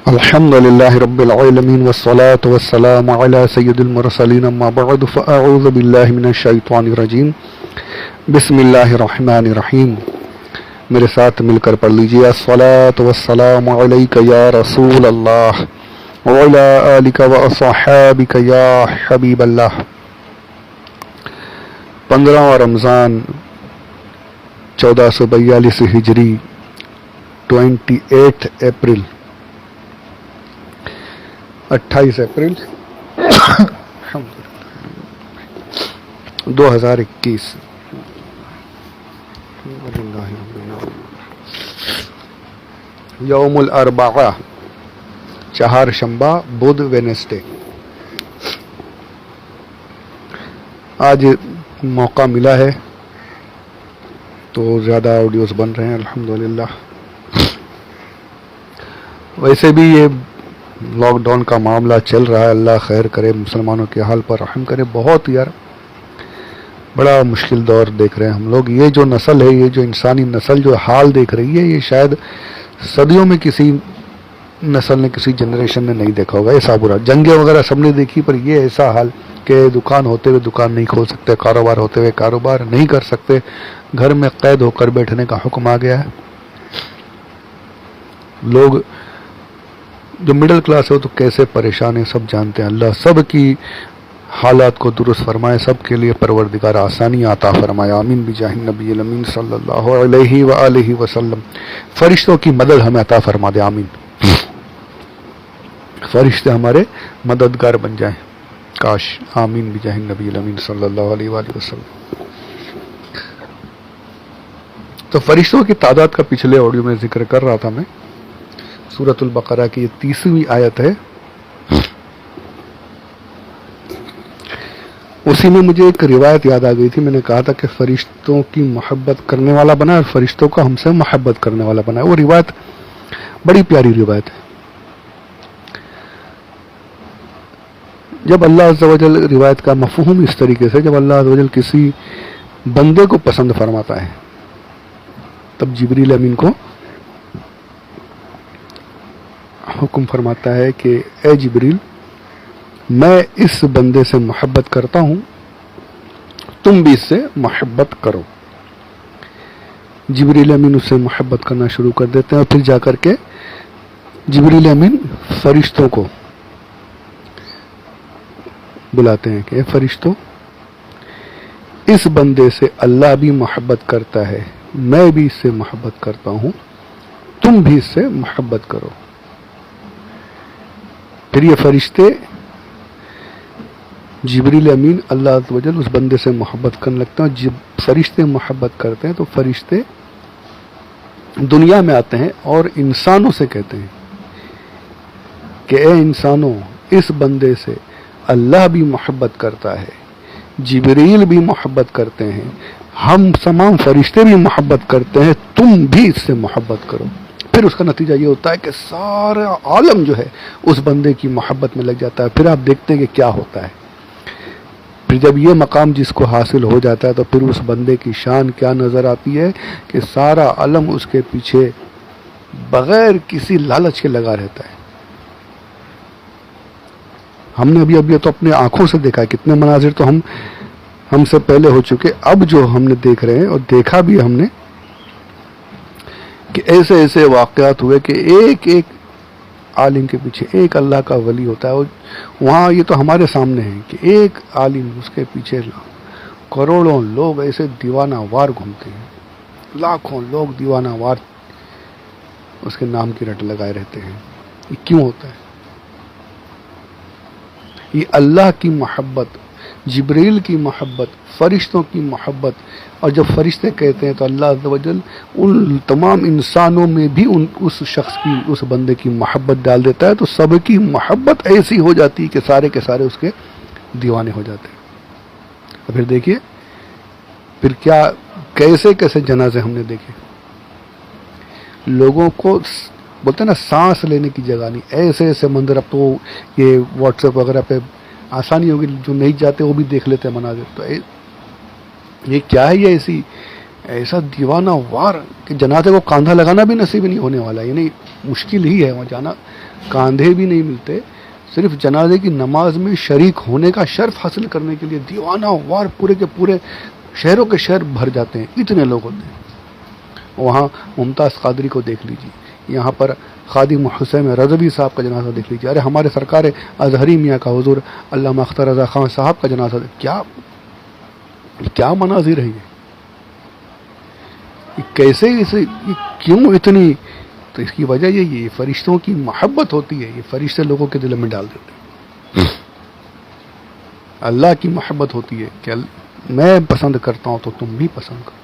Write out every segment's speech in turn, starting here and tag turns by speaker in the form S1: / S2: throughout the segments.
S1: الحمد لله رب العالمين والصلاة والسلام على سيد المرسلين اما بعد فاعوذ بالله من الشیطان الرجیم بسم اللہ الرحمن الرحیم. میرے ساتھ مل کر پڑھ لیجیے الصلاة والسلام علیک یا رسول اللہ وعلی آلک واصحابک یا حبیب اللہ. 15 رمضان 1442 ہجری 28 اپریل 28 اپریل 2021. یوم الاربعاء چہار شنبہ بدھ وینسڈے. آج موقع ملا ہے تو زیادہ آڈیوز بن رہے ہیں الحمدللہ. ویسے بھی یہ لاک ڈاؤن کا معاملہ چل رہا ہے، اللہ خیر کرے، مسلمانوں کے حال پر رحم کرے. بہت یار بڑا مشکل دور دیکھ رہے ہیں ہم لوگ. یہ جو نسل ہے، یہ جو انسانی نسل جو حال دیکھ رہی ہے، یہ شاید صدیوں میں کسی نسل نے، کسی جنریشن نے نہیں دیکھا ہوگا. ایسا برا جنگیں وغیرہ سب نے دیکھی، پر یہ ایسا حال کہ دکان ہوتے ہوئے دکان نہیں کھول سکتے، کاروبار ہوتے ہوئے کاروبار نہیں کر سکتے، گھر میں قید ہو کر بیٹھنے کا حکم آ گیا ہے. لوگ جو مڈل کلاس ہے وہ تو کیسے پریشان ہیں سب جانتے ہیں. اللہ سب کی حالات کو درست فرمائے، سب کے لیے پروردگار آسانی عطا فرمائے. آمین بجاہ النبی الامین صلی اللہ علیہ وآلہ وسلم. فرشتوں کی مدد ہمیں عطا فرما دے. آمین. فرشتے ہمارے مددگار بن جائیں کاش. آمین بجاہ النبی الامین صلی اللہ علیہ وآلہ وسلم. تو فرشتوں کی تعداد کا پچھلے آڈیو میں ذکر کر رہا تھا میں. سورۃ البقرہ کی یہ 30ویں آیت ہے. اسی میں مجھے ایک روایت یاد آ گئی تھی. میں نے کہا تھا کہ فرشتوں کی محبت کرنے والا بنا ہے اور فرشتوں کو ہم سے محبت کرنے والا بنا ہے. وہ روایت بڑی پیاری روایت ہے. جب اللہ عز و جل، روایت کا مفہوم اس طریقے سے، جب اللہ عز و جل کسی بندے کو پسند فرماتا ہے تب جبریل امین کو حکم فرماتا ہے کہ اے جبریل، میں اس بندے سے محبت کرتا ہوں، تم بھی اس سے محبت کرو. جبریل امین اس سے محبت کرنا شروع کر دیتے ہیں اور پھر جا کر کے جبریل امین فرشتوں کو بلاتے ہیں کہ اے فرشتوں، اس بندے سے اللہ بھی محبت کرتا ہے، میں بھی اس سے محبت کرتا ہوں، تم بھی اس سے محبت کرو. پھر یہ فرشتے جبریل امین اللہ عز و جل اس بندے سے محبت کرنے لگتے ہیں. جب فرشتے محبت کرتے ہیں تو فرشتے دنیا میں آتے ہیں اور انسانوں سے کہتے ہیں کہ اے انسانوں، اس بندے سے اللہ بھی محبت کرتا ہے، جبریل بھی محبت کرتے ہیں، ہم تمام فرشتے بھی محبت کرتے ہیں، تم بھی اس سے محبت کرو. پھر اس کا نتیجہ یہ ہوتا ہے کہ سارا عالم جو ہے اس بندے کی محبت میں لگ جاتا ہے. پھر آپ دیکھتے ہیں کہ کیا ہوتا ہے. پھر جب یہ مقام جس کو حاصل ہو جاتا ہے تو پھر اس بندے کی شان کیا نظر آتی ہے کہ سارا عالم اس کے پیچھے بغیر کسی لالچ کے لگا رہتا ہے. ہم نے ابھی تو اپنے آنکھوں سے دیکھا ہے کتنے مناظر تو ہم سے پہلے ہو چکے. اب جو ہم نے دیکھ رہے ہیں اور دیکھا بھی ہم نے کہ ایسے ایسے واقعات ہوئے کہ ایک ایک عالم کے پیچھے ایک اللہ کا ولی ہوتا ہے. وہاں یہ تو ہمارے سامنے ہے کہ ایک عالم، اس کے پیچھے کروڑوں لوگ ایسے دیوانہ وار گھومتے ہیں، لاکھوں لوگ دیوانہ وار اس کے نام کی رٹ لگائے رہتے ہیں. یہ کیوں ہوتا ہے؟ یہ اللہ کی محبت، جبریل کی محبت، فرشتوں کی محبت. اور جب فرشتے کہتے ہیں تو اللہ عز و جل ان تمام انسانوں میں بھی اس شخص کی، اس بندے کی محبت ڈال دیتا ہے. تو سب کی محبت ایسی ہو جاتی ہے کہ سارے کے سارے اس کے دیوانے ہو جاتے ہیں. اور پھر دیکھیے پھر کیا کیسے کیسے جنازے ہم نے دیکھے. لوگوں کو بولتے ہیں نا سانس لینے کی جگہ نہیں، ایسے ایسے منظر. اب تو یہ واٹس ایپ وغیرہ پہ آسانی ہوگی، جو نہیں جاتے وہ بھی دیکھ لیتے ہیں مناظر. تو یہ کیا ہے، یہ ایسی ایسا دیوانہ وار کہ جنازے کو کاندھا لگانا بھی نصیب نہیں ہونے والا، یعنی مشکل ہی ہے وہاں جانا، کاندھے بھی نہیں ملتے، صرف جنازے کی نماز میں شریک ہونے کا شرف حاصل کرنے کے لیے دیوانہ وار پورے کے پورے شہروں کے شہر بھر جاتے ہیں، اتنے لوگ ہوتے ہیں۔ وہاں ممتاز قادری کو دیکھ لیجیے، یہاں پر خادم حسین رضوی صاحب کا جنازہ دیکھ لیجیے، ارے ہمارے سرکار اظہری میاں کا حضور علامہ اختر رضا خان صاحب کا جنازہ، کیا مناظر ہے یہ کیسے اسے کیوں اتنی؟ تو اس کی وجہ یہ فرشتوں کی محبت ہوتی ہے، یہ فرشتے لوگوں کے دلوں میں ڈال دیتے ہیں۔ اللہ کی محبت ہوتی ہے کہ میں پسند کرتا ہوں تو تم بھی پسند کرو،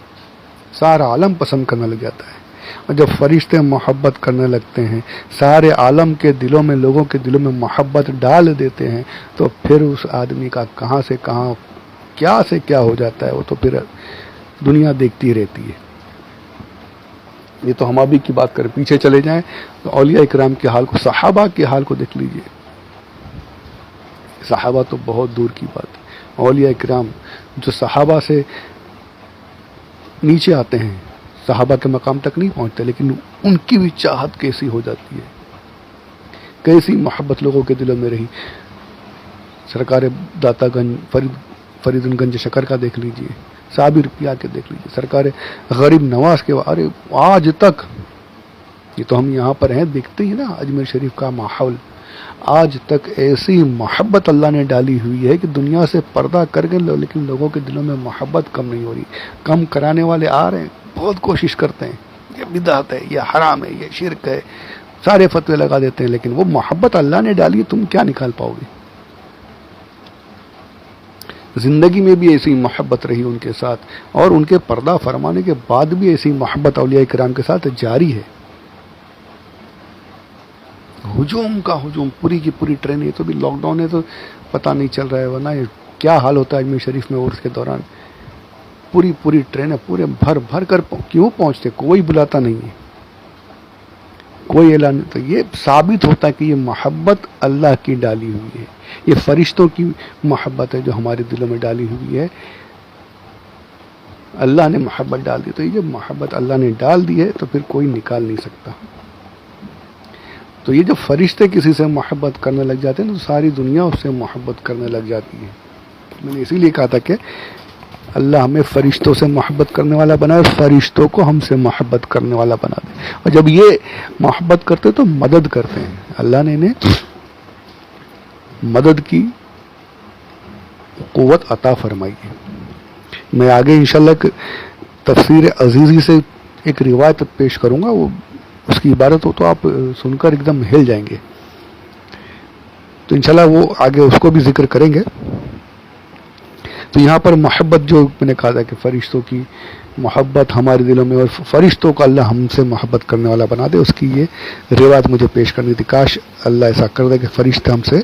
S1: سارا عالم پسند کرنے لگ جاتا ہے، اور جب فرشتے محبت کرنے لگتے ہیں، سارے عالم کے دلوں میں، لوگوں کے دلوں میں محبت ڈال دیتے ہیں، تو پھر اس آدمی کا کہاں سے کہاں، کیا سے کیا ہو جاتا ہے، وہ تو پھر دنیا دیکھتی رہتی ہے۔ یہ تو ہم ابھی کی بات کریں، پیچھے چلے جائیں تو اولیاء اکرام کے حال کو، صحابہ کے حال کو دیکھ لیجئے۔ صحابہ تو بہت دور کی بات ہے، اولیاء اکرام جو صحابہ سے نیچے آتے ہیں، صحابہ کے مقام تک نہیں پہنچتے، لیکن ان کی بھی چاہت کیسی ہو جاتی ہے، کیسی محبت لوگوں کے دلوں میں رہی۔ سرکار داتا گنج فرید گنج شکر کا دیکھ لیجئے، صابر پیا کے دیکھ لیجئے، سرکار غریب نواز کے، ارے آج تک، یہ تو ہم یہاں پر ہیں دیکھتے ہی نا اجمیر شریف کا ماحول، آج تک ایسی محبت اللہ نے ڈالی ہوئی ہے کہ دنیا سے پردہ کر کے لیکن لوگوں کے دلوں میں محبت کم نہیں ہو رہی۔ کم کرانے والے آ رہے ہیں، بہت کوشش کرتے ہیں، یہ بدعت ہے، یہ حرام ہے، یہ شرک ہے، سارے فتوے لگا دیتے ہیں، لیکن وہ محبت اللہ نے ڈالی، تم کیا نکال پاؤ گے؟ زندگی میں بھی ایسی محبت رہی ان کے ساتھ، اور ان کے پردہ فرمانے کے بعد بھی ایسی محبت اولیاء کرام کے ساتھ جاری ہے۔ ہجوم کا ہجوم، پوری کی پوری ٹرین، یہ تو بھی لاک ڈاؤن ہے تو پتہ نہیں چل رہا ہے، ورنہ یہ کیا حال ہوتا ہے اجمیر شریف میں عرس کے دوران، پوری ٹرینیں پورے بھر بھر کر کیوں پہنچتے، کوئی بلاتا نہیں ہے، کوئی اعلان نہیں۔ تو یہ ثابت ہوتا ہے کہ یہ محبت اللہ کی ڈالی ہوئی ہے، یہ فرشتوں کی محبت ہے جو ہمارے دلوں میں ڈالی ہوئی ہے، اللہ نے محبت ڈال دی، تو یہ جو محبت اللہ نے ڈال دی ہے تو پھر کوئی نکال نہیں سکتا۔ تو یہ جو فرشتے کسی سے محبت کرنے لگ جاتے ہیں تو ساری دنیا اس سے محبت کرنے لگ جاتی ہے۔ میں نے اسی لیے کہا تھا کہ اللہ ہمیں فرشتوں سے محبت کرنے والا بنائے، فرشتوں کو ہم سے محبت کرنے والا بنا دے، اور جب یہ محبت کرتے تو مدد کرتے ہیں، اللہ نے انہیں مدد کی قوت عطا فرمائی ہے۔ میں آگے انشاءاللہ تفسیر عزیزی سے ایک روایت پیش کروں گا، وہ اس کی عبارت ہو تو آپ سن کر ایک دم ہل جائیں گے، تو انشاءاللہ وہ آگے اس کو بھی ذکر کریں گے۔ تو یہاں پر محبت جو میں نے کہا تھا کہ فرشتوں کی محبت ہمارے دلوں میں، اور فرشتوں کو اللہ ہم سے محبت کرنے والا بنا دے، اس کی یہ روایت مجھے پیش کرنی تھی۔ کاش اللہ ایسا کر دے کہ فرشتے ہم سے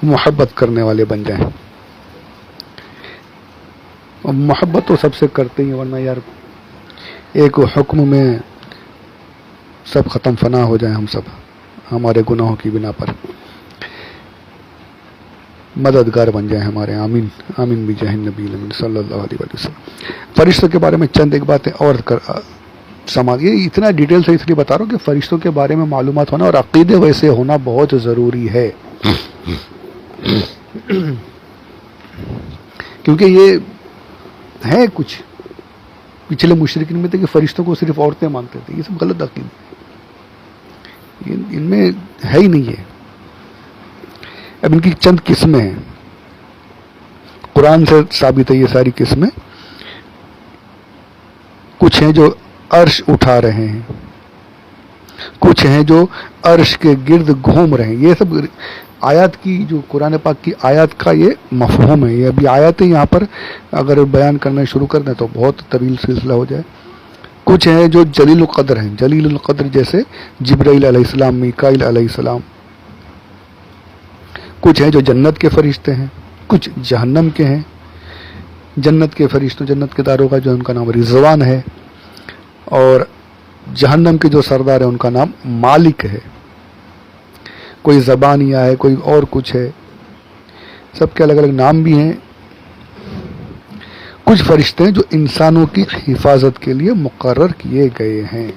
S1: محبت کرنے والے بن جائیں، اور محبت تو سب سے کرتے ہی، ورنہ یار ایک حکم میں سب ختم فنا ہو جائیں، ہم سب ہمارے گناہوں کی بنا پر، مددگار بن جائیں ہمارے، آمین آمین بجاہ النبی الامین صلی اللہ علیہ وسلم۔ فرشتوں کے بارے میں چند ایک باتیں اور سماج، یہ اتنا ڈیٹیل سے اس لیے بتا رہا ہوں کہ فرشتوں کے بارے میں معلومات ہونا اور عقیدے ویسے ہونا بہت ضروری ہے، کیونکہ یہ ہے کچھ پچھلے مشرکین میں تھے کہ فرشتوں کو صرف عورتیں مانتے تھے، یہ سب غلط عقیدے، ان میں ہے ہی نہیں ہے۔ اب ان کی چند قسمیں ہیں، قرآن سے ثابت ہے یہ ساری قسمیں۔ کچھ ہیں جو عرش اٹھا رہے ہیں، کچھ ہیں جو عرش کے گرد گھوم رہے ہیں، یہ سب آیات کی، جو قرآن پاک کی آیات کا یہ مفہوم ہے۔ یہ ابھی آیاتیں یہاں پر اگر بیان کرنا شروع کر دیں تو بہت طویل سلسلہ ہو جائے۔ کچھ ہیں جو جلیل القدر ہیں، جلیل القدر جیسے جبرائیل علیہ السلام، میکائیل علیہ السلام۔ کچھ ہیں جو جنت کے فرشتے ہیں، کچھ جہنم کے ہیں۔ جنت کے فرشتوں، جنت کے داروں کا جو ان کا نام رضوان ہے، اور جہنم کے جو سردار ہیں ان کا نام مالک ہے۔ کوئی زبانیہ ہے، کوئی اور کچھ ہے، سب کے الگ الگ نام بھی ہیں۔ کچھ فرشتے ہیں جو انسانوں کی حفاظت کے لیے مقرر کیے گئے ہیں.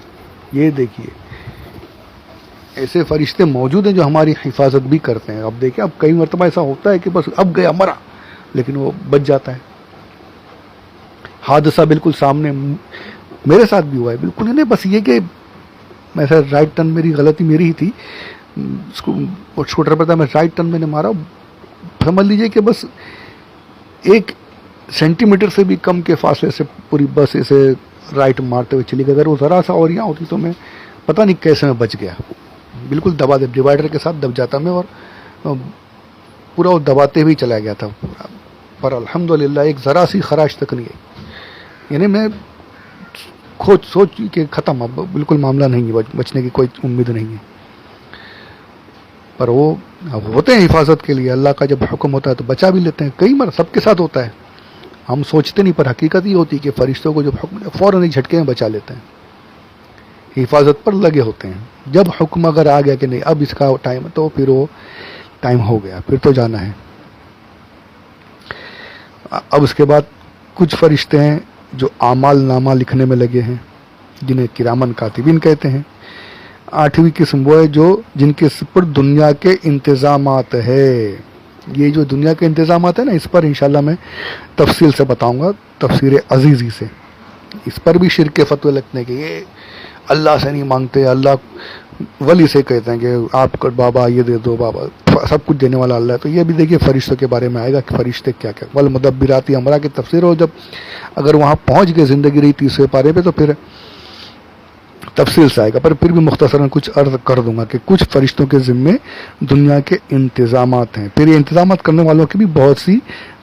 S1: یہ دیکھیے ایسے فرشتے موجود ہیں جو ہماری حفاظت بھی کرتے ہیں. اب دیکھیں اب کئی مرتبہ ایسا ہوتا ہے کہ بس اب گیا مرا لیکن وہ بچ جاتا ہے. حادثہ بالکل سامنے میرے ساتھ بھی ہوا ہے. بالکل نہیں بس یہ کہ میں رائٹ ٹرن میری غلطی میری ہی تھی. اسکوٹر پر تھا میں رائٹ ٹرن میں نے مارا. سمجھ لیجئے کہ بس 1 سینٹی میٹر سے بھی کم کے فاصلے سے پوری بس اسے رائٹ مارتے ہوئے چلی گئی. اگر وہ ذرا سا اور یہاں ہوتی تو میں پتہ نہیں کیسے میں بچ گیا. بالکل دبا دے ڈیوائڈر کے ساتھ دب جاتا میں اور پورا وہ دباتے ہوئے چلا گیا تھا. پر الحمدللہ ایک ذرا سی خراش تک نہیں آئی. یعنی میں سوچ کہ ختم اب بالکل معاملہ نہیں ہے, بچنے کی کوئی امید نہیں ہے. پر وہ ہوتے ہیں حفاظت کے لیے. اللہ کا جب حکم ہوتا ہے تو بچا بھی لیتے ہیں. کئی بار سب کے ساتھ ہوتا ہے, ہم سوچتے نہیں پر حقیقت یہ ہوتی ہے کہ فرشتوں کو جب حکم فوراً ہی جھٹکے میں بچا لیتے ہیں. حفاظت پر لگے ہوتے ہیں. جب حکم اگر آ گیا کہ نہیں اب اس کا ٹائم تو پھر وہ ٹائم ہو گیا, پھر تو جانا ہے. اب اس کے بعد کچھ فرشتے ہیں جو اعمال نامہ لکھنے میں لگے ہیں جنہیں کرامن کاتبین کہتے ہیں. 8ویں قسم وہ ہے جن کے پر دنیا کے انتظامات ہے. یہ جو دنیا کے انتظامات ہیں نا اس پر انشاءاللہ میں تفصیل سے بتاؤں گا تفسیر عزیزی سے. اس پر بھی شرک کے فتوے لگتے ہیں کہ یہ اللہ سے نہیں مانگتے, اللہ ولی سے کہتے ہیں کہ آپ کو بابا یہ دے دو, بابا سب کچھ دینے والا اللہ ہے. تو یہ بھی دیکھیے فرشتوں کے بارے میں آئے گا کہ فرشتے کیا کیا. والمدبرات امرا کی تفسیر ہو, جب اگر وہاں پہنچ گئے زندگی رہی 30ویں پارے پہ تو پھر تفصیل سے آئے گا. پر پھر بھی مختصراً کچھ عرض کر دوں گا کہ کچھ فرشتوں کے ذمے دنیا کے انتظامات ہیں. پھر یہ انتظامات کرنے والوں کی بھی بہت سی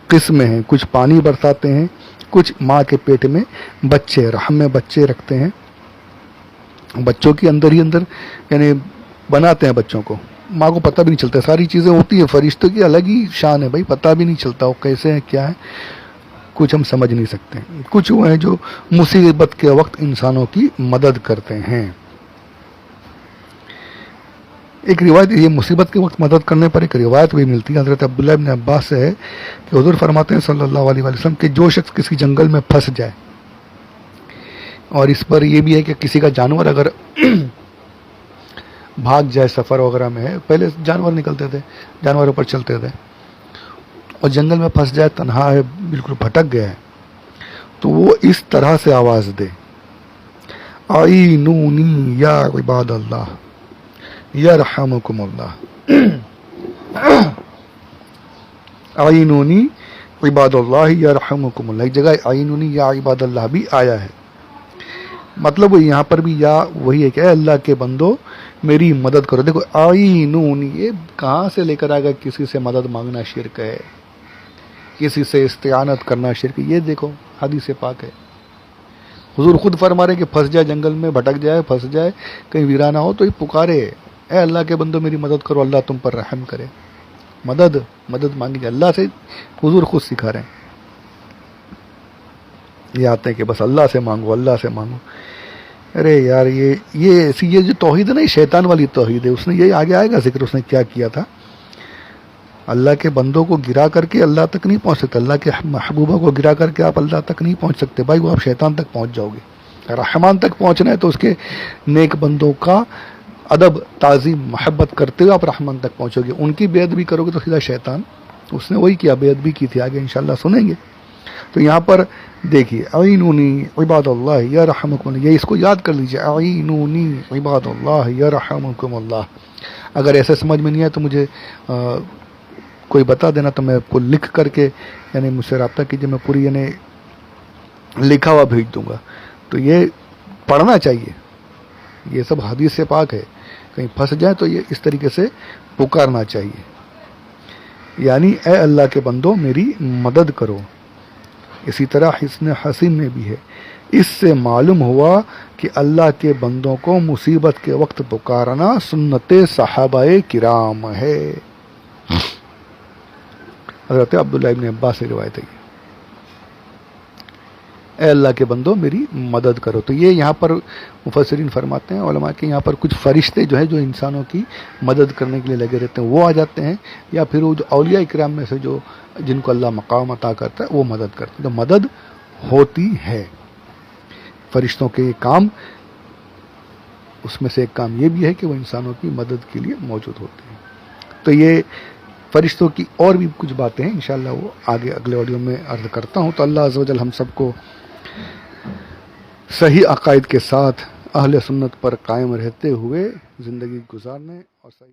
S1: قسمیں ہیں. کچھ پانی برساتے ہیں, کچھ ماں کے پیٹ میں بچے رحم میں بچے رکھتے ہیں, بچوں کی اندر ہی اندر یعنی بناتے ہیں بچوں کو, ماں کو پتہ بھی نہیں چلتا. ساری چیزیں ہوتی ہیں. فرشتوں کی الگ ہی شان ہے بھائی, پتہ بھی نہیں چلتا وہ کیسے ہیں کیا ہے, کچھ ہم سمجھ نہیں سکتے. کچھ وہ ہیں جو مصیبت کے وقت انسانوں کی مدد کرتے ہیں. ایک روایت یہ مصیبت کے وقت مدد کرنے پر ایک روایت بھی ملتی ہے حضرت عبداللہ ابن عباس سے ہے کہ حضور فرماتے ہیں صلی اللہ علیہ وسلم کہ جو شخص کسی جنگل میں پھنس جائے, اور اس پر یہ بھی ہے کہ کسی کا جانور اگر بھاگ جائے سفر وغیرہ میں ہے, پہلے جانور نکلتے تھے جانوروں پر چلتے تھے, اور جنگل میں پھنس جائے تنہا ہے بالکل بھٹک گیا ہے, تو وہ اس طرح سے آواز دے اعینونی یا عباد اللہ یرحمکم اللہ. اعینونی عباد اللہ یرحمکم اللہ. ایک جگہ اعینونی یا عباد اللہ بھی آیا ہے. مطلب یہاں پر بھی یا وہی ہے کہ اے اللہ کے بندو میری مدد کرو. دیکھو اعینونی یہ کہاں سے لے کر آئے گا, کسی سے مدد مانگنا شرک ہے, کسی سے استعانت کرنا شرک. یہ دیکھو حدیث پاک ہے, حضور خود فرما رہے کہ پھنس جائے جنگل میں, بھٹک جائے, پھنس جائے, کہیں ویرانہ ہو تو یہ پکارے اے اللہ کے بندو میری مدد کرو, اللہ تم پر رحم کرے. مدد مانگی جائے اللہ سے, حضور خود سکھا رہے ہیں. یہ آتے ہیں کہ بس اللہ سے مانگو, اللہ سے مانگو. ارے یار یہ جو توحید ہے نا, یہ شیطان والی توحید ہے. اس نے یہ آگے آئے گا ذکر, اس نے کیا کیا تھا. اللہ کے بندوں کو گرا کر کے اللہ تک نہیں پہنچ سکتے, اللہ کے محبوبہ کو گرا کر کے آپ اللہ تک نہیں پہنچ سکتے بھائی, وہ آپ شیطان تک پہنچ جاؤ گے. رحمان تک پہنچنا ہے تو اس کے نیک بندوں کا ادب تعظیم محبت کرتے ہوئے آپ رحمان تک پہنچو گے. ان کی بے ادبی کرو گے تو سیدھا شیطان. اس نے وہی کیا, بے ادبی کی تھی, آگے انشاءاللہ سنیں گے. تو یہاں پر دیکھیے اعینونی عباد اللہ یرحمکم اللہ, یہ اس کو یاد کر لیجیے اعینونی عباد اللہ یرحمکم اللہ. اگر ایسے سمجھ میں نہیں آئے تو مجھے کوئی بتا دینا, تو میں آپ کو لکھ کر کے یعنی مجھ سے رابطہ کیجیے, میں پوری یعنی لکھا ہوا بھیج دوں گا. تو یہ پڑھنا چاہیے, یہ سب حدیث سے پاک ہے. کہیں پھنس جائے تو یہ اس طریقے سے پکارنا چاہیے, یعنی اے اللہ کے بندو میری مدد کرو. اسی طرح حسن حسین میں بھی ہے. اس سے معلوم ہوا کہ اللہ کے بندوں کو مصیبت کے وقت پکارنا سنت صحابہ کرام ہے. حضرت عبداللہ ابن عباس سے روایت ہے, اے اللہ کے بندو میری مدد کرو. تو یہ یہاں پر مفسرین فرماتے ہیں علماء کہ یہاں پر کچھ فرشتے جو ہے جو انسانوں کی مدد کرنے کے لیے لگے رہتے ہیں وہ آ جاتے ہیں, یا پھر وہ جو اولیاء کرام میں سے جو جن کو اللہ مقام عطا کرتا ہے وہ مدد کرتے ہیں. تو مدد ہوتی ہے۔ فرشتوں کے کام، اس میں سے ایک کام یہ بھی ہے کہ وہ انسانوں کی مدد کے لیے موجود ہوتے ہیں۔ تو یہ فرشتوں کی اور بھی کچھ باتیں ہیں، انشاءاللہ وہ آگے اگلے آڈیو میں عرض کرتا ہوں۔ تو اللہ عز و جل ہم سب کو صحیح عقائد کے ساتھ اہل سنت پر قائم رہتے ہوئے زندگی گزارنے اور صحیح